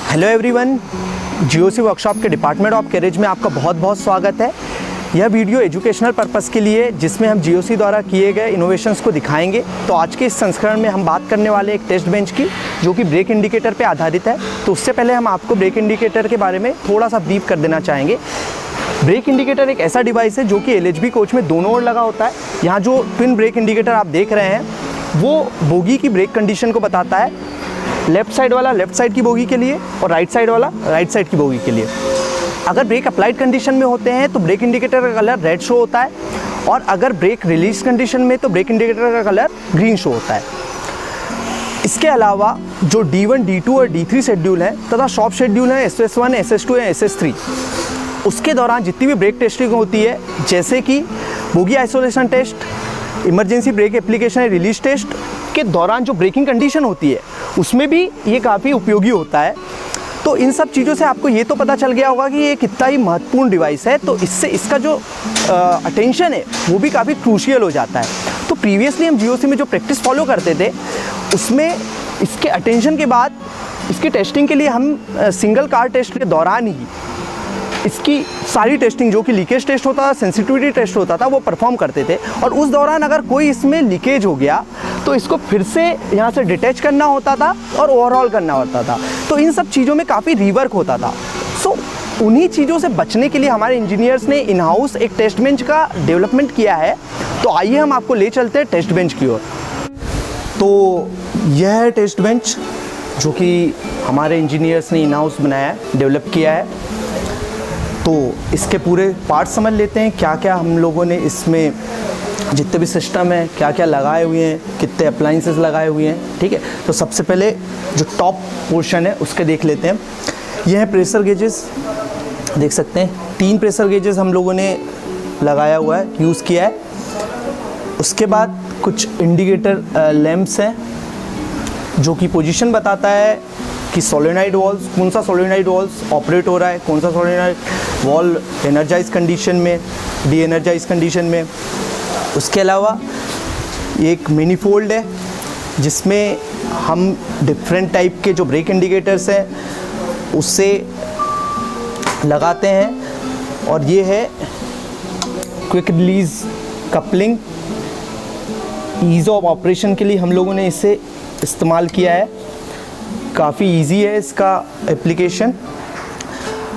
Hello everyone, GOC workshop के department of carriage में आपका बहुत बहुत स्वागत है। यह वीडियो एजुकेशनल पर्पस के लिए जिसमें हम जीओसी द्वारा किए गए इनोवेशंस को दिखाएंगे। तो आज के इस संस्करण में हम बात करने वाले एक टेस्ट बेंच की जो कि ब्रेक इंडिकेटर पे आधारित है। तो उससे पहले हम आपको ब्रेक इंडिकेटर के बारे में थोड़ा सा ब्रीफ कर देना चाहेंगे। ब्रेक इंडिकेटर एक ऐसा डिवाइस है जो कि एलएचबी कोच में दोनों ओर लगा होता है। यहाँ जो ट्विन ब्रेक इंडिकेटर आप देख रहे हैं वो बोगी की ब्रेक कंडीशन को बताता है। लेफ्ट साइड वाला लेफ्ट साइड की बोगी के लिए और राइट साइड वाला राइट साइड की बोगी के लिए। अगर ब्रेक अप्लाइड कंडीशन में होते हैं तो ब्रेक इंडिकेटर का कलर रेड शो होता है, और अगर ब्रेक रिलीज कंडीशन में तो ब्रेक इंडिकेटर का कलर ग्रीन शो होता है। इसके अलावा जो D1, D2 और D3 शेड्यूल है तथा शॉप शेड्यूल है SS1, SS2 या SS3, उसके दौरान जितनी भी ब्रेक टेस्टिंग होती है जैसे कि bogie isolation test, emergency brake application release test के दौरान जो ब्रेकिंग कंडीशन होती है उसमें भी ये काफ़ी उपयोगी होता है। तो इन सब चीज़ों से आपको ये तो पता चल गया होगा कि ये कितना ही महत्वपूर्ण डिवाइस है। तो इससे इसका जो अटेंशन है वो भी काफ़ी क्रूशियल हो जाता है। तो प्रीवियसली हम जीओसी में जो प्रैक्टिस फॉलो करते थे उसमें इसके अटेंशन के बाद इसकी टेस्टिंग के लिए हम सिंगल कार टेस्ट के दौरान ही इसकी सारी टेस्टिंग जो कि लीकेज टेस्ट होता था, सेंसिटिविटी टेस्ट होता था, वो परफॉर्म करते थे। और उस दौरान अगर कोई इसमें लीकेज हो गया तो इसको फिर से यहाँ से डिटैच करना होता था और ओवरऑल करना होता था। तो इन सब चीज़ों में काफ़ी रीवर्क होता था। सो उन्हीं चीज़ों से बचने के लिए हमारे इंजीनियर्स ने इन हाउस एक टेस्ट बेंच का डेवलपमेंट किया है। तो आइए हम आपको ले चलते हैं टेस्ट बेंच की ओर। तो यह है टेस्ट बेंच जो कि हमारे इंजीनियर्स ने इन हाउस बनाया है, डेवलप किया है। तो इसके पूरे पार्ट समझ लेते हैं, क्या क्या हम लोगों ने इसमें जितने भी सिस्टम है क्या क्या लगाए हुए हैं, कितने अप्लाइंसेस लगाए हुए हैं। ठीक है, तो सबसे पहले जो टॉप पोर्शन है उसके देख लेते हैं। यह है प्रेशर गेजेस, देख सकते हैं 3 प्रेशर गेजेस हम लोगों ने लगाया हुआ है, यूज़ किया है। उसके बाद कुछ इंडिकेटर लैंप्स हैं जो कि पोजीशन बताता है कि सोलेनोइड वॉल्व, कौन सा सोलेनोइड वॉल्व ऑपरेट हो रहा है, कौन सा सोलेनोइड वॉल्व एनर्जाइज कंडीशन में, डी एनर्जाइज कंडीशन में। उसके अलावा एक मैनिफोल्ड है जिसमें हम डिफरेंट टाइप के जो ब्रेक इंडिकेटर्स हैं उससे लगाते हैं। और ये है quick release coupling, ease of operation के लिए हम लोगों ने इसे इस्तेमाल किया है। काफ़ी इजी है इसका एप्लीकेशन।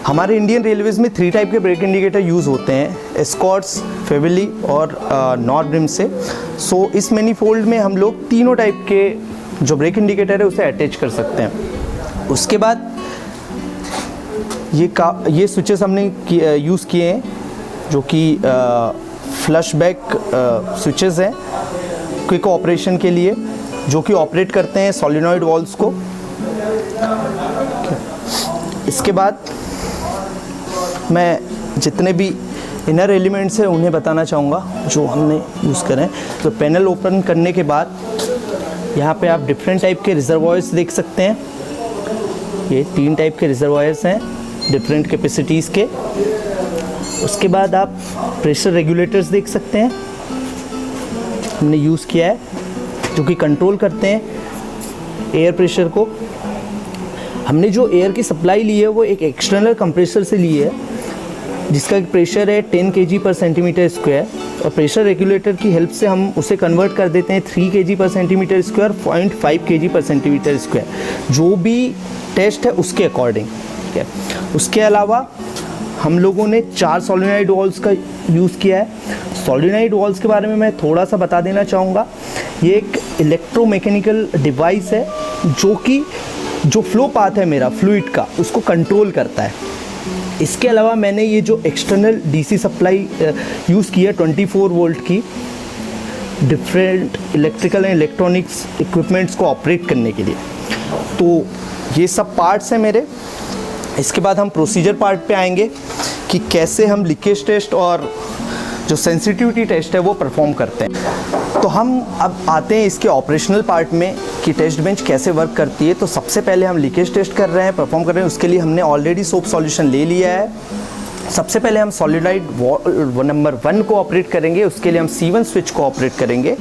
हमारे इंडियन रेलवेज़ में 3 टाइप के ब्रेक इंडिकेटर यूज़ होते हैं, एस्कॉर्ट्स, फेविली और नॉर्ब्रिम से। सो इस मैनिफोल्ड में हम लोग तीनों टाइप के जो ब्रेक इंडिकेटर है उसे अटैच कर सकते हैं। उसके बाद ये स्विचेस हमने यूज़ किए हैं जो कि फ्लश बैक स्विचेस हैं क्विक ऑपरेशन के लिए, जो कि ऑपरेट करते हैं सोलेनोइड वॉल्व्स को। इसके बाद मैं जितने भी इनर एलिमेंट्स हैं उन्हें बताना चाहूँगा जो हमने यूज़ करें। तो पैनल ओपन करने के बाद यहाँ पे आप डिफरेंट टाइप के रिजर्वॉयर्स देख सकते हैं। ये 3 टाइप के रिजर्वॉयर्स हैं डिफरेंट कैपेसिटीज़ के। उसके बाद आप प्रेशर रेगुलेटर्स देख सकते हैं, हमने यूज़ किया है, जो कि कंट्रोल करते हैं एयर प्रेशर को। हमने जो एयर की सप्लाई ली है वो एक एक्सटर्नल कंप्रेसर से ली है जिसका प्रेशर है 10 kg/cm², और प्रेशर रेगुलेटर की हेल्प से हम उसे कन्वर्ट कर देते हैं 3 kg/cm², 0.5 kg/cm², जो भी टेस्ट है उसके अकॉर्डिंग। ठीक है, उसके अलावा हम लोगों ने 4 सोलेनोइड वॉल्व्स का यूज़ किया है। सोलेनोइड वॉल्व्स के बारे में मैं थोड़ा सा बता देना चाहूँगा। ये एक इलेक्ट्रोमैकेनिकल डिवाइस है जो कि जो फ्लो पाथ है मेरा फ्लूइड का उसको कंट्रोल करता है। इसके अलावा मैंने ये जो एक्सटर्नल डीसी सप्लाई यूज़ की है 24 वोल्ट की, different electrical and electronics equipments को ऑपरेट करने के लिए। तो ये सब पार्ट्स हैं मेरे। इसके बाद हम प्रोसीजर पार्ट पे आएंगे कि कैसे हम लीकेज टेस्ट और जो सेंसिटिविटी टेस्ट है वो परफॉर्म करते हैं। तो हम अब आते हैं इसके ऑपरेशनल पार्ट में कि टेस्ट बेंच कैसे वर्क करती है। तो सबसे पहले हम लीकेज टेस्ट कर रहे हैं, परफॉर्म कर रहे हैं। उसके लिए हमने ऑलरेडी सोप सॉल्यूशन ले लिया है। सबसे पहले हम सोलिनॉइड नंबर 1 को ऑपरेट करेंगे, उसके लिए हम C1 स्विच को ऑपरेट करेंगे।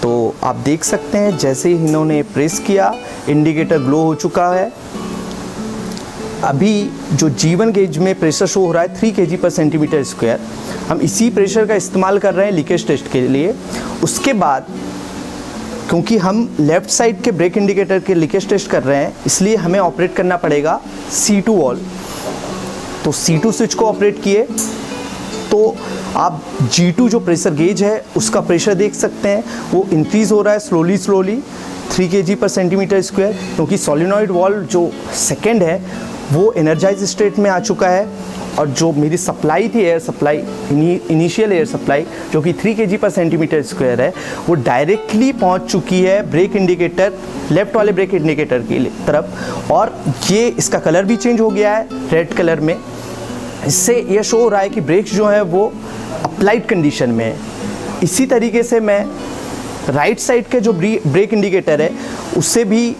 तो आप देख सकते हैं जैसे ही इन्होंने प्रेस किया इंडिकेटर ग्लो हो चुका है। अभी जो G1 गेज में प्रेशर शो हो रहा है 3 kg/cm²। हम इसी प्रेशर का इस्तेमाल कर रहे हैं लीकेज टेस्ट के लिए। उसके बाद क्योंकि हम लेफ़्ट साइड के ब्रेक इंडिकेटर के लीकेज टेस्ट कर रहे हैं, इसलिए हमें ऑपरेट करना पड़ेगा C2 वाल्व। तो C2 स्विच को ऑपरेट किए तो आप G2 जो प्रेशर गेज है उसका प्रेशर देख सकते हैं, वो इंक्रीज़ हो रहा है स्लोली 3 kg/cm², क्योंकि सोलेनॉइड वाल्व जो सेकेंड है वो एनर्जाइज स्टेट में आ चुका है। और जो मेरी सप्लाई थी air supply, initial air supply जो कि 3 kg/cm² है, वो डायरेक्टली पहुंच चुकी है ब्रेक इंडिकेटर, लेफ़्ट वाले ब्रेक इंडिकेटर की तरफ। और ये इसका कलर भी चेंज हो गया है रेड कलर में। इससे यह शो हो रहा है कि ब्रेक्स जो है वो अप्लाइड कंडीशन में है। इसी तरीके से मैं राइट साइड के जो ब्रेक इंडिकेटर है उससे भी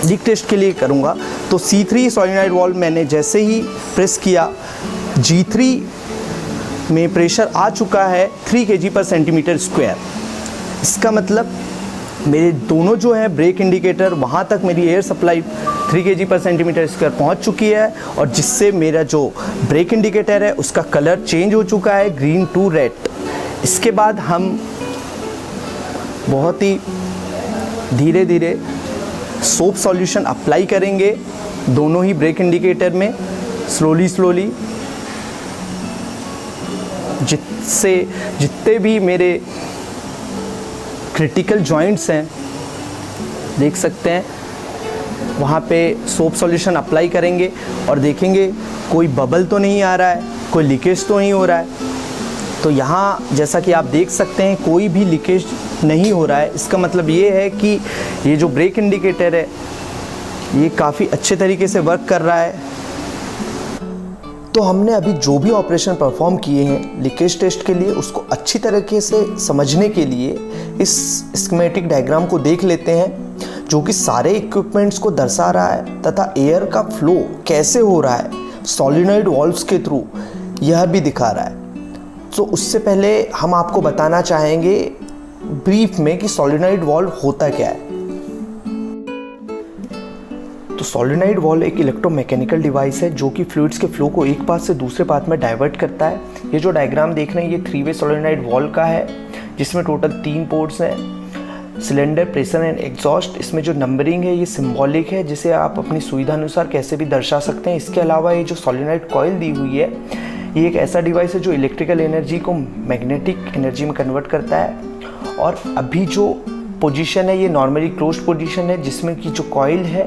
लीक टेस्ट के लिए करूँगा। तो C3 सोलेनॉइड वाल्व मैंने जैसे ही प्रेस किया, G3 में प्रेशर आ चुका है 3 kg/cm²। इसका मतलब मेरे दोनों जो है ब्रेक इंडिकेटर वहाँ तक मेरी एयर सप्लाई 3 kg/cm² पहुँच चुकी है, और जिससे मेरा जो ब्रेक इंडिकेटर है उसका कलर चेंज हो चुका है ग्रीन टू रेड। इसके बाद हम बहुत ही धीरे धीरे सोप सॉल्यूशन अप्लाई करेंगे दोनों ही ब्रेक इंडिकेटर में स्लोली, जिससे जितने भी मेरे क्रिटिकल जॉइंट्स हैं देख सकते हैं वहाँ पे सोप सॉल्यूशन अप्लाई करेंगे और देखेंगे कोई बबल तो नहीं आ रहा है, कोई लीकेज तो नहीं हो रहा है। तो यहाँ जैसा कि आप देख सकते हैं कोई भी लीकेज नहीं हो रहा है। इसका मतलब ये है कि ये जो ब्रेक इंडिकेटर है ये काफ़ी अच्छे तरीके से वर्क कर रहा है। तो हमने अभी जो भी ऑपरेशन परफॉर्म किए हैं लीकेज टेस्ट के लिए, उसको अच्छी तरीके से समझने के लिए इस स्कीमेटिक डायग्राम को देख लेते हैं, जो कि सारे इक्विपमेंट्स को दर्शा रहा है तथा एयर का फ्लो कैसे हो रहा है सोलेनॉइड वाल्व्स के थ्रू यह भी दिखा रहा है। तो उससे पहले हम आपको बताना चाहेंगे ब्रीफ में कि सोलेनॉइड वाल्व होता क्या है। तो सोलेनॉइड वाल्व एक इलेक्ट्रोमैकेनिकल डिवाइस है जो कि फ्लूइड्स के फ्लो को एक पाथ से दूसरे पाथ में डाइवर्ट करता है। ये जो डायग्राम देख रहे हैं ये 3 वे सोलेनॉइड वाल्व का है, जिसमें टोटल 3 पोर्ट्स हैं, सिलेंडर, प्रेशर एंड एग्जॉस्ट। इसमें जो नंबरिंग है ये सिंबॉलिक है, जिसे आप अपनी सुविधा अनुसार कैसे भी दर्शा सकते हैं। इसके अलावा ये जो सोलेनॉइड कॉइल दी हुई है ये एक ऐसा डिवाइस है जो इलेक्ट्रिकल एनर्जी को मैग्नेटिक एनर्जी में कन्वर्ट करता है। और अभी जो पोजीशन है ये नॉर्मली क्लोज्ड पोजीशन है, जिसमें कि जो कॉइल है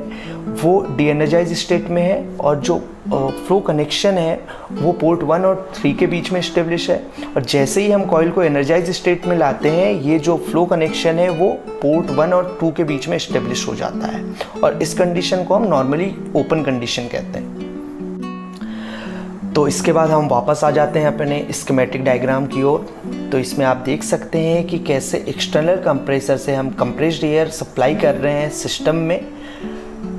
वो डी एनर्जाइज स्टेट में है, और जो फ्लो कनेक्शन है वो पोर्ट 1 और 3 के बीच में इस्टेब्लिश है। और जैसे ही हम कॉइल को एनर्जाइज स्टेट में लाते हैं ये जो फ्लो कनेक्शन है वो पोर्ट 1 और 2 के बीच में इस्टेब्लिश हो जाता है, और इस कंडीशन को हम नॉर्मली ओपन कंडीशन कहते हैं। तो इसके बाद हम वापस आ जाते हैं अपने स्कीमेटिक डायग्राम की ओर। तो इसमें आप देख सकते हैं कि कैसे एक्सटर्नल कंप्रेसर से हम कंप्रेस्ड एयर सप्लाई कर रहे हैं सिस्टम में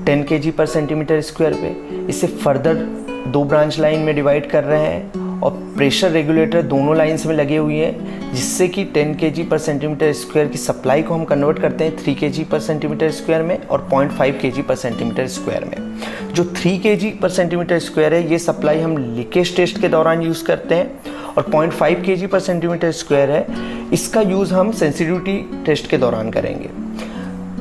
10 kg/cm² पे। इसे फर्दर 2 ब्रांच लाइन में डिवाइड कर रहे हैं, और प्रेशर रेगुलेटर दोनों लाइंस में लगे हुए हैं, जिससे कि 10 kg/cm² की सप्लाई को हम कन्वर्ट करते हैं 3 kg/cm² में और 0.5 kg/cm² में। जो 3 kg/cm² है ये सप्लाई हम लीकेज टेस्ट के दौरान यूज़ करते हैं, और 0.5 kg/cm² है इसका यूज़ हम सेंसिटिविटी टेस्ट के दौरान करेंगे।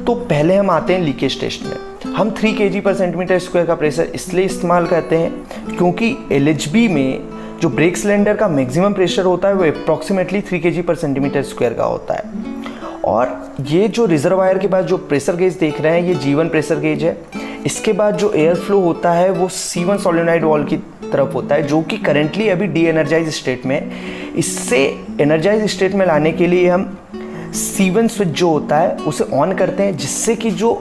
तो पहले हम आते हैं लीकेज टेस्ट में। हम 3 kg/cm² का प्रेशर इसलिए इस्तेमाल करते हैं क्योंकि LHB में जो ब्रेक सिलेंडर का मैक्सिमम प्रेशर होता है वो अप्रॉक्सीमेटली 3 kg/cm² का होता है। और ये जो रिजर्वायर के बाद जो प्रेशर गेज देख रहे हैं ये G1 प्रेशर गेज है। इसके बाद जो एयर फ्लो होता है वो C1 सोलेनॉइड वाल्व की तरफ होता है, जो कि करेंटली अभी डी एनर्जाइज स्टेट में है। इससे एनर्जाइज स्टेट में लाने के लिए हम C1 स्विच जो होता है उसे ऑन करते हैं, जिससे कि जो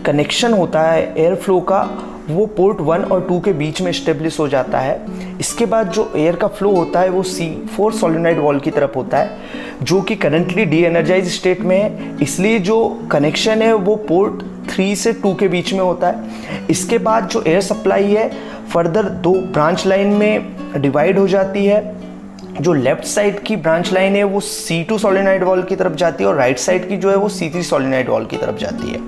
कनेक्शन होता है एयर फ्लो का वो पोर्ट 1 और 2 के बीच में स्टेब्लिश हो जाता है। इसके बाद जो एयर का फ्लो होता है वो C4 सोलेनॉइड वाल्व की तरफ होता है, जो कि करंटली डी एनर्जाइज स्टेट में है, इसलिए जो कनेक्शन है वो पोर्ट 3 से 2 के बीच में होता है। इसके बाद जो एयर सप्लाई है फर्दर 2 ब्रांच लाइन में डिवाइड हो जाती है, जो लेफ्ट साइड की ब्रांच लाइन है वो C2 सोलेनॉइड वाल्व की तरफ जाती है और राइट साइड की जो है वो C3 सोलेनॉइड वाल्व की तरफ जाती है।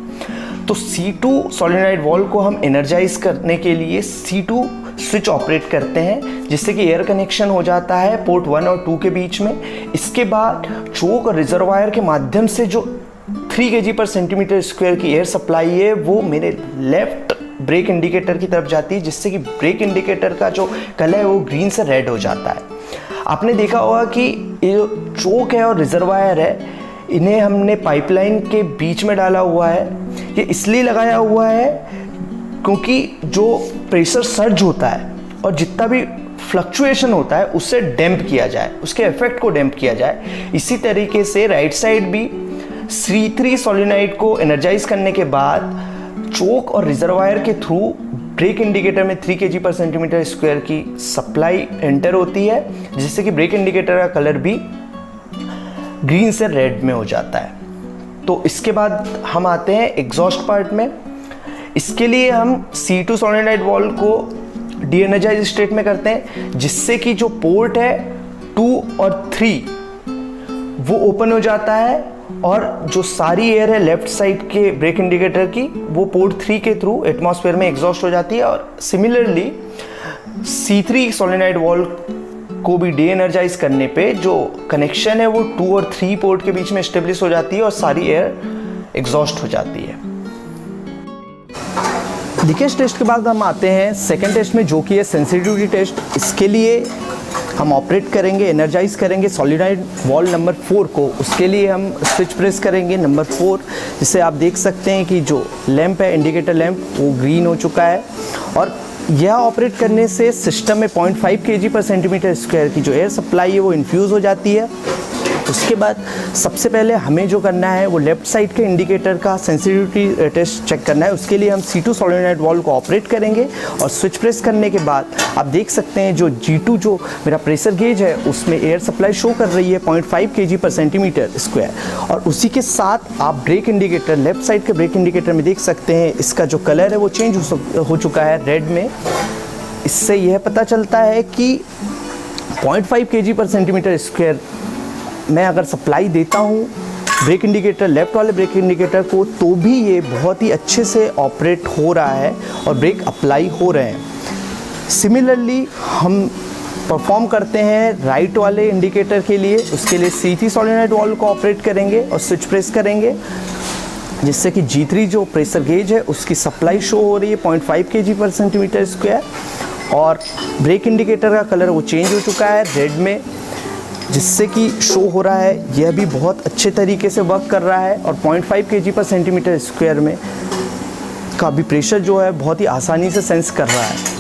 तो C2 सोलेनॉइड वाल्व को हम एनर्जाइज करने के लिए C2 स्विच ऑपरेट करते हैं, जिससे कि एयर कनेक्शन हो जाता है पोर्ट 1 और 2 के बीच में। इसके बाद चोक और रिजर्वायर के माध्यम से जो 3 kg पर सेंटीमीटर स्क्वायर की एयर सप्लाई है वो मेरे लेफ्ट ब्रेक इंडिकेटर की तरफ जाती है, जिससे कि ब्रेक इंडिकेटर का जो कलर है वो ग्रीन से रेड हो जाता है। आपने देखा होगा कि ये जो चोक है और रिजर्वायर है, इन्हें हमने पाइपलाइन के बीच में डाला हुआ है। ये इसलिए लगाया हुआ है क्योंकि जो प्रेशर सर्ज होता है और जितना भी फ्लक्चुएशन होता है उससे डैम्प किया जाए, उसके इफेक्ट को डैम्प किया जाए। इसी तरीके से राइट साइड भी C3 सोलेनॉइड को एनर्जाइज करने के बाद चोक और रिजर्वायर के थ्रू ब्रेक इंडिकेटर में 3 kg पर सेंटीमीटर स्क्वायर की सप्लाई एंटर होती है, जिससे कि ब्रेक इंडिकेटर का कलर भी ग्रीन से रेड में हो जाता है। तो इसके बाद हम आते हैं एग्जॉस्ट पार्ट में। इसके लिए हम C2 सोलेनॉइड वाल्व को डी एनर्जाइज स्टेट में करते हैं, जिससे कि जो पोर्ट है 2 और 3 वो ओपन हो जाता है और जो सारी एयर है लेफ्ट साइड के ब्रेक इंडिकेटर की वो पोर्ट 3 के थ्रू एटमॉस्फेयर में एग्जॉस्ट हो जाती है। और सिमिलरली C3 सोलेनॉइड वाल्व को भी डी एनर्जाइज करने पे जो कनेक्शन है वो 2 और 3 पोर्ट के बीच में एस्टेब्लिश हो जाती है और सारी एयर एग्जॉस्ट हो जाती है। लीकेज टेस्ट के बाद हम आते हैं सेकेंड टेस्ट में, जो कि है सेंसिटिविटी टेस्ट। इसके लिए हम ऑपरेट करेंगे, एनर्जाइज करेंगे सोलेनॉइड वाल्व नंबर 4 को। उसके लिए हम स्विच प्रेस करेंगे नंबर 4, जिससे आप देख सकते हैं कि जो लैंप है, इंडिकेटर लैंप, वो ग्रीन हो चुका है। और यह ऑपरेट करने से सिस्टम में 0.5 kg पर सेंटीमीटर स्क्वायर की जो एयर सप्लाई है वो इन्फ्यूज़ हो जाती है। उसके बाद सबसे पहले हमें जो करना है वो लेफ्ट साइड के इंडिकेटर का सेंसिटिविटी टेस्ट चेक करना है। उसके लिए हम C2 सोलेनॉइड वाल्व को ऑपरेट करेंगे और स्विच प्रेस करने के बाद आप देख सकते हैं जो G2 जो मेरा प्रेशर गेज है उसमें एयर सप्लाई शो कर रही है 0.5 kg पर सेंटीमीटर स्क्वायर। और उसी के साथ आप ब्रेक इंडिकेटर, लेफ्ट साइड के ब्रेक इंडिकेटर में देख सकते हैं इसका जो कलर है वो चेंज हो चुका है रेड में। इससे यह पता चलता है कि 0.5 kg पर सेंटीमीटर स्क्वायर मैं अगर सप्लाई देता हूँ ब्रेक इंडिकेटर, लेफ्ट वाले ब्रेक इंडिकेटर को, तो भी ये बहुत ही अच्छे से ऑपरेट हो रहा है और ब्रेक अप्लाई हो रहे हैं। सिमिलरली हम परफॉर्म करते हैं राइट वाले इंडिकेटर के लिए। उसके लिए C3 सोलेनॉइड वाल्व को ऑपरेट करेंगे और स्विच प्रेस करेंगे, जिससे कि G3 जो प्रेशर गेज है उसकी सप्लाई शो हो रही है 0.5 kg पर सेंटीमीटर स्क्वायर। और ब्रेक इंडिकेटर का कलर वो चेंज हो चुका है रेड में, जिससे कि शो हो रहा है यह भी बहुत अच्छे तरीके से वर्क कर रहा है और 0.5 kg पर सेंटीमीटर स्क्वायर में का भी प्रेशर जो है बहुत ही आसानी से सेंस कर रहा है।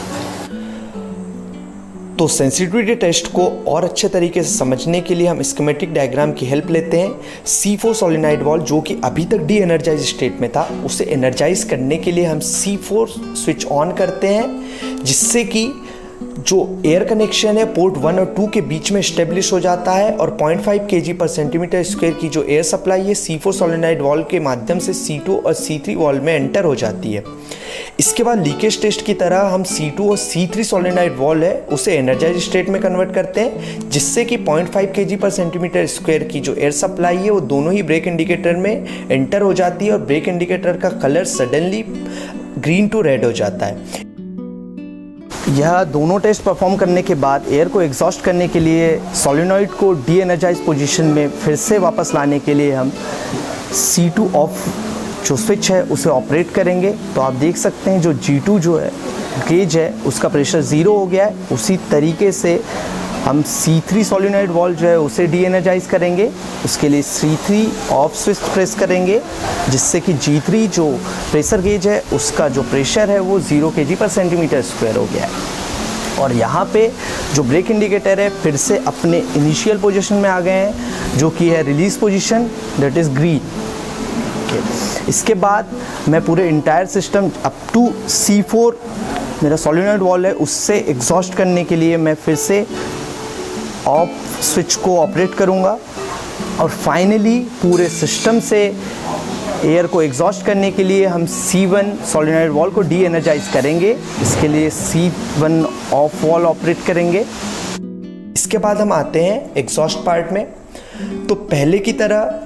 तो सेंसिटिविटी टेस्ट को और अच्छे तरीके से समझने के लिए हम स्कीमेटिक डायग्राम की हेल्प लेते हैं। C4 सोलेनॉइड वाल्व जो कि अभी तक डी एनर्जाइज स्टेट में था, उसे एनर्जाइज करने के लिए हम C4 स्विच ऑन करते हैं, जिससे कि जो एयर कनेक्शन है पोर्ट 1 और 2 के बीच में स्टेब्लिश हो जाता है और 0.5 kg पर सेंटीमीटर स्क्वायर की जो एयर सप्लाई है C4 सोलेनॉइड वाल्व के माध्यम से C2 और C3 वाल्व में एंटर हो जाती है। इसके बाद लीकेज टेस्ट की तरह हम C2 और C3 सोलेनॉइड वाल्व है उसे एनर्जाइज स्टेट में कन्वर्ट करते हैं, जिससे कि 0.5 kg पर सेंटीमीटर स्क्वायर की जो एयर सप्लाई है वो दोनों ही ब्रेक इंडिकेटर में एंटर हो जाती है और ब्रेक इंडिकेटर का colour suddenly green to red हो जाता है। यह दोनों टेस्ट परफॉर्म करने के बाद एयर को एग्जॉस्ट करने के लिए सोलेनॉइड को डी एनर्जाइज पोजीशन में फिर से वापस लाने के लिए हम C2 ऑफ जो स्विच है उसे ऑपरेट करेंगे। तो आप देख सकते हैं जो G2 जो है गेज है उसका प्रेशर 0 हो गया है। उसी तरीके से हम C3 सोलेनॉइड वाल्व जो है उसे डी एनर्जाइज करेंगे। उसके लिए C3 ऑफ स्विच प्रेस करेंगे, जिससे कि G3 जो प्रेशर गेज है उसका जो प्रेशर है वो 0 kg पर सेंटीमीटर स्क्वायर हो गया है। और यहाँ पे जो ब्रेक इंडिकेटर है फिर से अपने इनिशियल पोजीशन में आ गए हैं, जो कि है release position, that is green. इसके बाद मैं पूरे entire system up to C4 मेरा सोलेनॉइड वाल्व है उससे एग्जॉस्ट करने के लिए मैं फिर से ऑफ स्विच को ऑपरेट करूँगा और फाइनली पूरे सिस्टम से एयर को एग्जॉस्ट करने के लिए हम C1 सोलेनॉइड वाल्व को डी एनर्जाइज करेंगे। इसके लिए C1 ऑफ वाल्व ऑपरेट करेंगे। इसके बाद हम आते हैं एग्जॉस्ट पार्ट में। तो पहले की तरह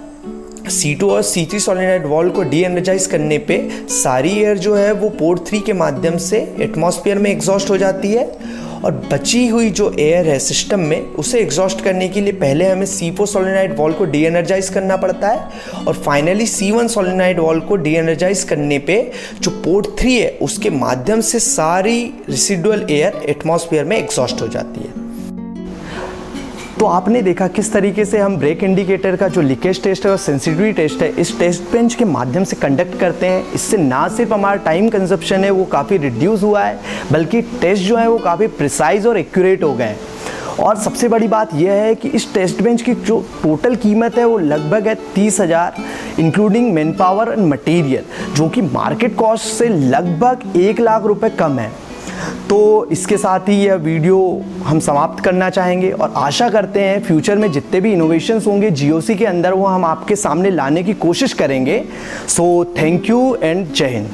C2 और C3 सोलेनॉइड वाल्व को डी एनर्जाइज करने पे सारी एयर जो है वो पोर्ट 3 के माध्यम से एटमॉस्फेयर में एग्जॉस्ट हो जाती है, और बची हुई जो एयर है सिस्टम में उसे एग्जॉस्ट करने के लिए पहले हमें C4 सोलेनॉइड वाल्व को डी एनर्जाइज करना पड़ता है, और फाइनली C1 सोलेनॉइड वाल्व को डी एनर्जाइज करने पे जो पोर्ट 3 है उसके माध्यम से सारी रेसिडुअल एयर एटमॉस्फेयर में एग्जॉस्ट हो जाती है। तो आपने देखा किस तरीके से हम ब्रेक इंडिकेटर का जो लीकेज टेस्ट है और सेंसिटिविटी टेस्ट है इस टेस्ट बेंच के माध्यम से कंडक्ट करते हैं। इससे ना सिर्फ हमारा टाइम कंजप्शन है वो काफ़ी रिड्यूस हुआ है, बल्कि टेस्ट जो है वो काफ़ी प्रिसाइज और एक्यूरेट हो गए हैं। और सबसे बड़ी बात यह है कि इस टेस्ट बेंच की जो टोटल कीमत है वो लगभग है 30,000 including man power and material, जो कि मार्केट कॉस्ट से लगभग 1 लाख रुपए कम है। तो इसके साथ ही यह वीडियो हम समाप्त करना चाहेंगे और आशा करते हैं फ्यूचर में जितने भी इनोवेशंस होंगे GOC के अंदर वो हम आपके सामने लाने की कोशिश करेंगे। सो थैंक यू एंड जय हिंद।